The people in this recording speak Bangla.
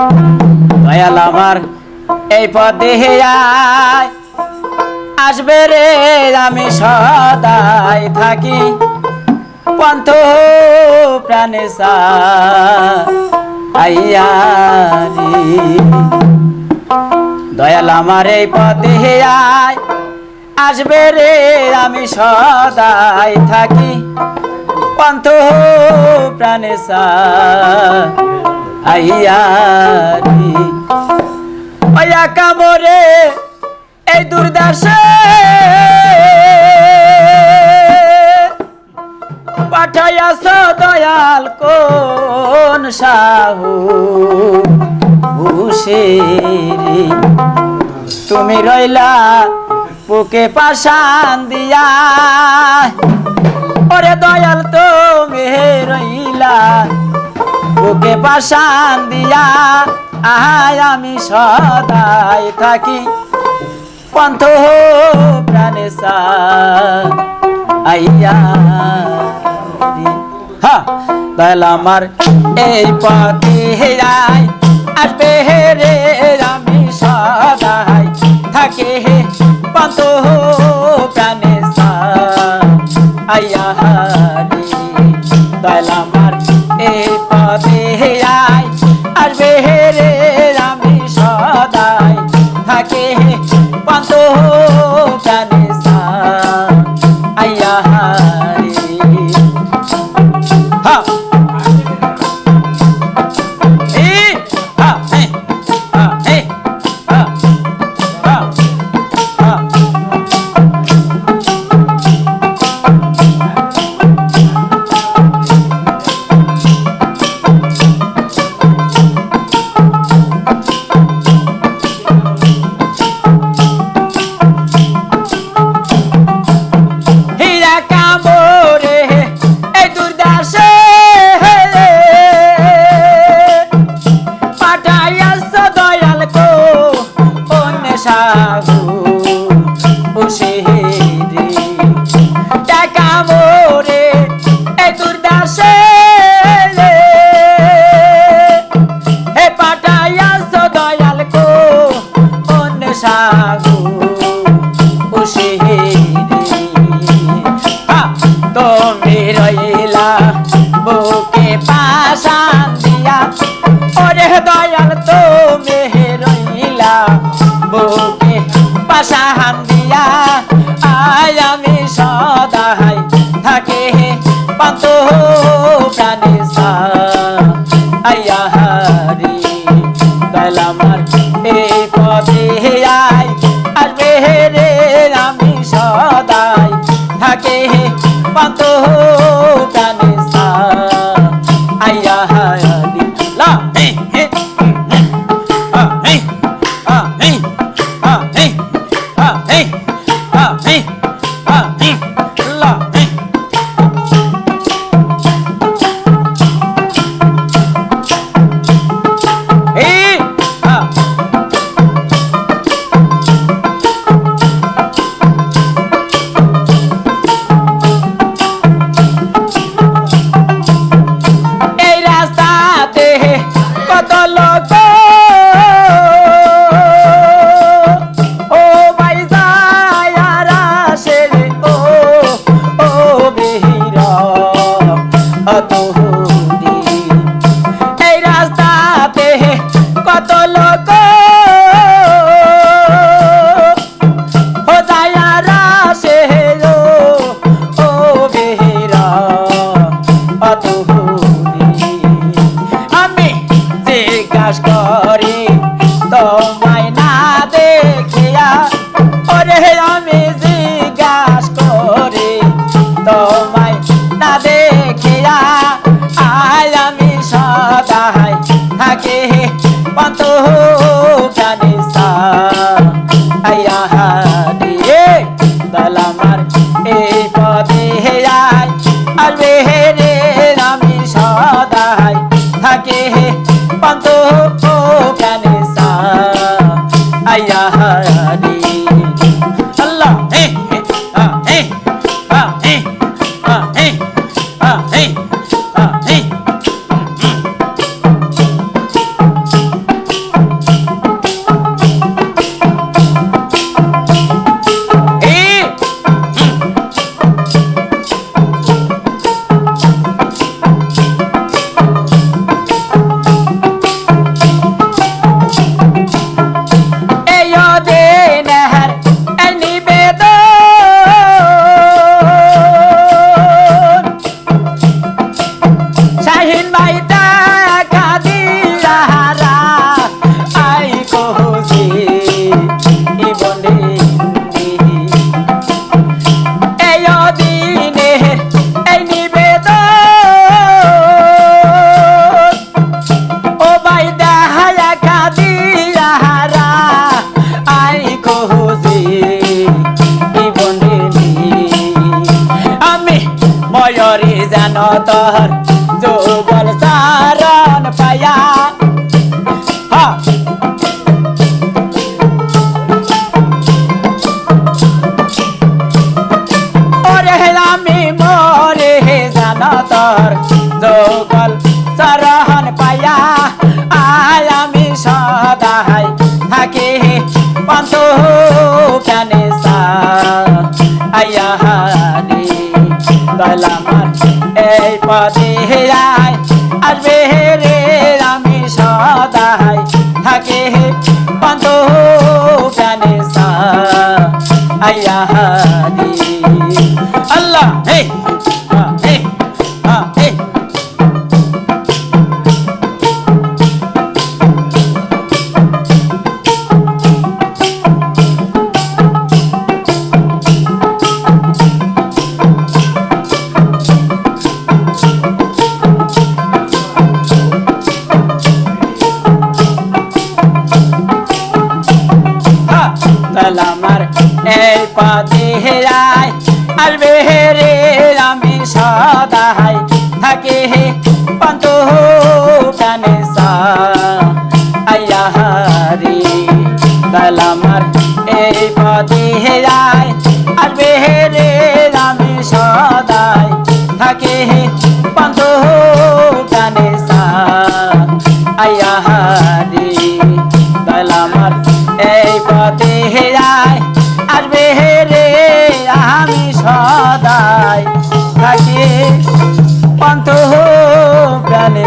দয়াল আমার এই পথে আসবে রে আমি সদাই থাকি পন্থ প্রাণে আইয়ারি দয়াল আমার এই পথে আসবে রে আমি সদাই থাকি পন্থ প্রাণে আইয়ারি ওয়া কামরে এই দুর্দশা পাঠাইয়াছ দয়াল কোন সাহু হুশেরি তুমি রইলা বুকে পাশান দিয়া ওরে দয়াল তুমি রইলা বুকে পাশান দিয়া আয় আমি সদাই থাকি পন্থ প্রাণে আইয়ারি দয়াল আমার এই পথে আসবে রে আমি সদাই থাকে পন্থ প্রাণে আইয়ারি দয়াল আমার এই পথে আসবে রে আমি সদাই থাকে পন্থ প্রাণে আইয়ারি তুমি রইলা বুকে পাশান দিয়া ওরে দয়াল তুমি রইলা বুকে পাশান দিয়া আয় আমি সদাই থাকে পন্থ প্রাণে আইয়ারি দয়াল আমার এই পথে আসবে রে আমি সদাই থাকে পন্থ প্রাণে আইয়ারি লা কেন তোর যুগল চারণ পায়া হ্যাঁ ওরে আমি মরে জানো তোর যুগল চারণ পায়া আয় আমি সদাই থাকি পান্ত প্রাণে আয়া রে দয়াল আমার এই পথে আয় আসবে রে আমি সদাই থাকি পান্ত প্রাণে আয়া রে আল্লাহ হে হে হে আমার এই পথে আয় আসবে রে আমি সদাই থাকি পান্ত প্রাণে আয়া রে দয়াল আমার এই পথে আয় আসবে রে আমি সদাই থাকি পান্ত প্রাণে আয়া রে দয়াল আমার এই পথে আয় আসবে রে আমি সদাই থাকি পান্থ প্রাণে